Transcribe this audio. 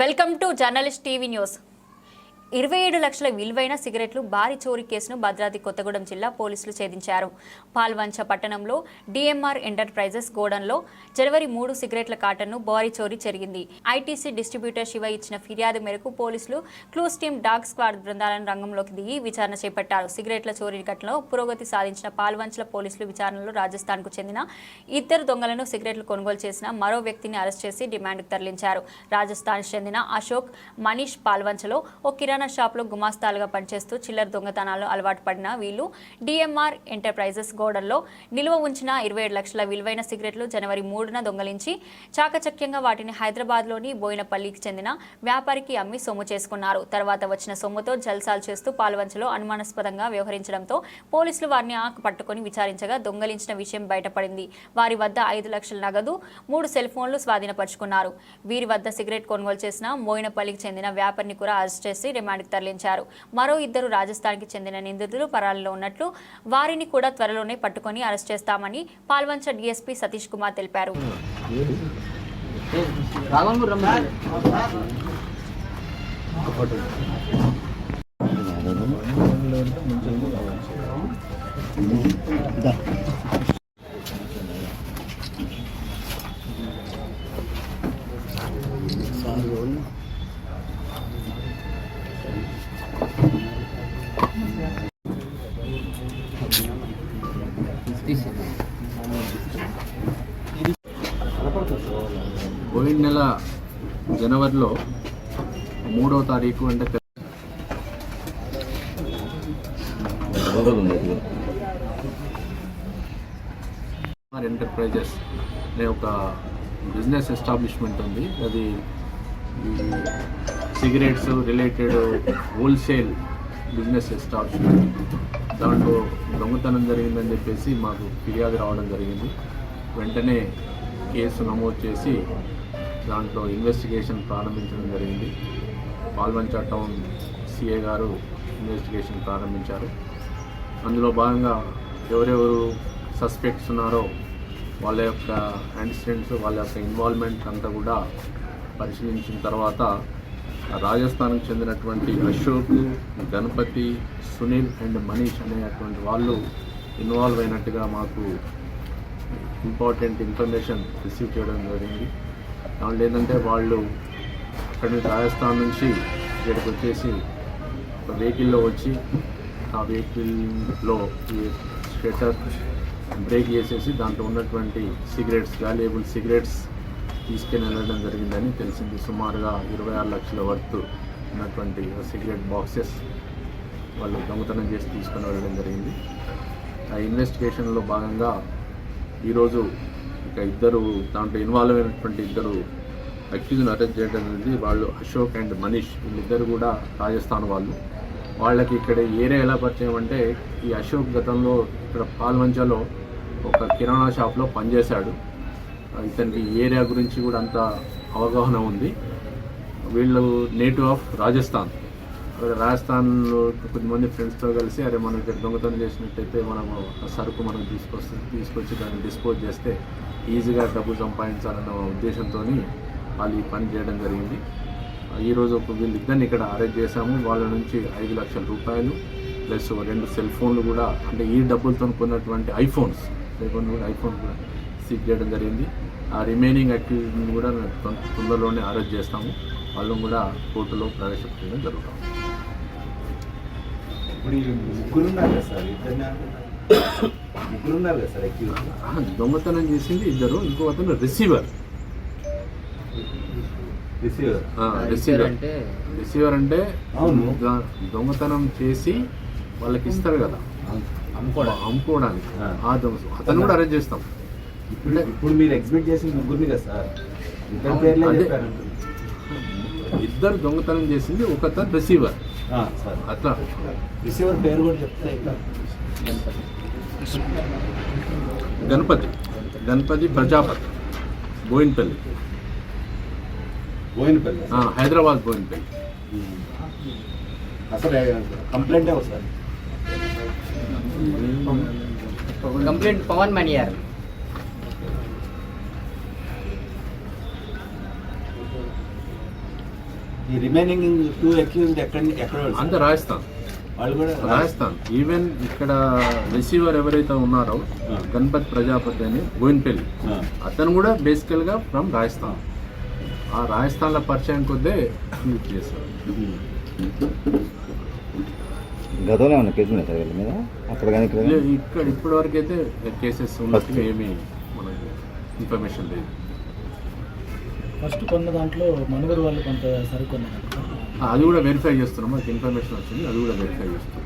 Welcome to journalist TV news. 27 లక్షల విలువైన సిగరెట్లు భారీ చోరీ కేసును భద్రాద్రి కొత్తగూడెం జిల్లా పోలీసులు ఛేదించారు. పాల్వంచ పట్టణంలో డిఎంఆర్ ఎంటర్ప్రైజెస్ గోడౌన్లో జనవరి 3 సిగరెట్ల కాటన్ను భారీ చోరీ జరిగింది. ఐటీసీ డిస్ట్రిబ్యూటర్ శివ ఇచ్చిన ఫిర్యాదు మేరకు పోలీసులు క్లూస్ టీమ్ డాగ్ స్క్వాడ్ బృందాలను రంగంలోకి దిగి విచారణ చేపట్టారు. సిగరెట్ల చోరీ ఘటనలో పురోగతి సాధించిన పాల్వంచల పోలీసులు విచారణలో రాజస్థాన్కు చెందిన 2 దొంగలను సిగరెట్లు కొనుగోలు చేసిన మరో వ్యక్తిని అరెస్ట్ చేసి రిమాండ్కు తరలించారు. రాజస్థాన్ చెందిన అశోక్, మనీష్ పాల్వంచలో ఓ కిరాణా షాప్లో గుమాస్తాలుగా పనిచేస్తూ చిల్లర దొంగతనాలు అలవాటు పడిన వీళ్ళు డిఎంఆర్ ఎంటర్ప్రైజెస్ గోడౌన్లో నిల్వ ఉంచిన 27 లక్షల విలువైన సిగరెట్లు జనవరి 3న దొంగలించి చాకచక్యంగా వాటిని హైదరాబాద్లోని బోయినపల్లికి చెందిన వ్యాపారికి అమ్మి సొమ్ము చేసుకున్నారు. తర్వాత వచ్చిన సొమ్ముతో జల్సాలు చేస్తూ పాల్వంచలో అనుమానాస్పదంగా వ్యవహరించడంతో పోలీసులు వారిని పట్టుకొని విచారించగా దొంగలించిన విషయం బయటపడింది. వారి వద్ద 5 లక్షల నగదు, 3 సెల్ ఫోన్లు స్వాధీనపరుచుకున్నారు. వీరి వద్ద సిగరెట్ కొనుగోలు చేసిన బోయినపల్లికి చెందిన వ్యాపారిని కూడా అరెస్ట్ చేసి రిమాండ్కి తరలించారు. మరో 2 రాజస్థాన్కి చెందిన నిందితులు పరారీలో ఉన్నట్లు, వారిని కూడా త్వరలోనే పట్టుకొని అరెస్ట్ చేస్తామని పాల్వంచ డీఎస్పీ సతీష్ కుమార్ తెలిపారు. పోయిన నెల జనవరిలో 3వ తారీఖు అంటే ఎంటర్ప్రైజెస్ అనే ఒక బిజినెస్ ఎస్టాబ్లిష్మెంట్ ఉంది. అది cigarettes related wholesale business establishment. దాంట్లో దొంగతనం జరిగిందని చెప్పేసి మాకు ఫిర్యాదు రావడం జరిగింది. వెంటనే కేసు నమోదు చేసి దాంట్లో ఇన్వెస్టిగేషన్ ప్రారంభించడం జరిగింది. పాల్వంచ టౌన్ సిఏ గారు ఇన్వెస్టిగేషన్ ప్రారంభించారు. అందులో భాగంగా ఎవరెవరు సస్పెక్ట్స్ ఉన్నారో వాళ్ళ యొక్క యాక్సిడెంట్స్, వాళ్ళ యొక్క ఇన్వాల్వ్మెంట్ అంతా కూడా పరిశీలించిన తర్వాత రాజస్థాన్కు చెందినటువంటి అశోక్, గణపతి, సునీల్ అండ్ మనీష్ అనేటువంటి వాళ్ళు ఇన్వాల్వ్ అయినట్టుగా మాకు ఇంపార్టెంట్ ఇన్ఫర్మేషన్ రిసీవ్ చేయడం జరిగింది. దాంట్లో ఏంటంటే వాళ్ళు అక్కడి నుంచి రాజస్థాన్ నుంచి ఇక్కడికి వచ్చేసి ఒక వెహికల్లో వచ్చి ఆ వెహికల్లో షట్టర్ బ్రేక్ చేసేసి దాంట్లో ఉన్నటువంటి సిగరెట్స్, వాల్యుయబుల్ సిగరెట్స్ తీసుకుని వెళ్ళడం జరిగిందని తెలిసింది. సుమారుగా 26 లక్షల వర్త్ ఉన్నటువంటి సిగరెట్ బాక్సెస్ వాళ్ళు దొంగతనం చేసి తీసుకుని వెళ్ళడం జరిగింది. ఆ ఇన్వెస్టిగేషన్లో భాగంగా ఈరోజు ఇక 2 దాంట్లో ఇన్వాల్వ్ అయినటువంటి 2 అక్యూజ్ని అరెస్ట్ చేయడం జరిగింది. వాళ్ళు అశోక్ అండ్ మనీష్, వీళ్ళిద్దరు కూడా రాజస్థాన్ వాళ్ళు. వాళ్ళకి ఇక్కడ ఏరియా ఎలా పరిచయం అంటే, ఈ అశోక్ గతంలో ఇక్కడ పాల్వంచలో ఒక కిరాణా షాప్లో పనిచేశాడు. ఇతనికి ఏరియా గురించి కూడా అంత అవగాహన ఉంది. వీళ్ళు నేటివ్ ఆఫ్ రాజస్థాన్. రాజస్థాన్లో కొద్దిమంది ఫ్రెండ్స్తో కలిసి అరే మనం ఇక్కడ దొంగతనం చేసినట్టయితే మనం సరుకు మనం తీసుకొచ్చి దాన్ని డిస్పోజ్ చేస్తే ఈజీగా డబ్బు సంపాదించాలన్న ఉద్దేశంతో వాళ్ళు ఈ పని చేయడం జరిగింది. ఈరోజు వీళ్ళిద్దరిని ఇక్కడ అరెస్ట్ చేశాము. వాళ్ళ నుంచి 5 లక్షల రూపాయలు ప్లస్ 2 సెల్ ఫోన్లు కూడా, అంటే ఈ డబ్బులతో కొన్నటువంటి ఐఫోన్ కూడా సీజ్ చేయడం జరిగింది. ఆ రిమైనింగ్ యాక్టివిటీని కూడా తొందరలోనే అరెస్ట్ చేస్తాము. వాళ్ళని కూడా కోర్టులో ప్రవేశపెట్టడం జరుగుతాం. దొంగతనం చేసింది 2, ఇంకో అతను రిసీవర్ అంటే దొంగతనం చేసి వాళ్ళకి ఇస్తారు కదా అమ్ముకోవడానికి, ఆ దొంగ అతను కూడా అరెస్ట్ చేస్తాం. ఇప్పుడు మీరు ఎక్స్పెక్ట్ చేసిన ముగ్గురిని కదా సార్, 2 దొంగతనం చేసింది, ఒకతను రిసీవర్. అట్లా రిసీవర్ పేరు కూడా చెప్తే గణపతి ప్రజాపతి, బోయినపల్లి, హైదరాబాద్ బోయినపల్లి. అసలు complaint sir, complaint Pavan Maniyar. ఈ రిమైనింగ్ 2 అక్యూజ్డ్ ఎక్కడ అంత రాజస్థాన్ వాళ్ళు కూడా రాజస్థాన్. ఈవెన్ ఇక్కడ రిసీవర్ ఎవరైతే ఉన్నారో గణపత్ ప్రజాపతి అని బోయిన్పల్లి, అతను కూడా బేసికల్గా ఫ్రమ్ రాజస్థాన్. ఆ రాజస్థాన్లో పరిచయం కొద్దే యూజ్ చేశారు. గతంలో ఏమైనా కేసులు ఉన్నాయి సార్ వీళ్ళ మీద అక్కడ కానీ ఇక్కడ కానీ? ఇక్కడ ఇప్పటి వరకు అయితే కేసెస్ ఉన్నట్టుగా ఏమీ మనకు ఇన్ఫర్మేషన్ లేదు. ఫస్ట్ కొన్న దాంట్లో మనుగరు వాళ్ళు కొంత సరుకు కొన్నారు. అది కూడా వెరిఫై చేస్తున్నాం. మాకు ఇన్ఫర్మేషన్ వచ్చింది, అది కూడా వెరిఫై చేస్తున్నాం.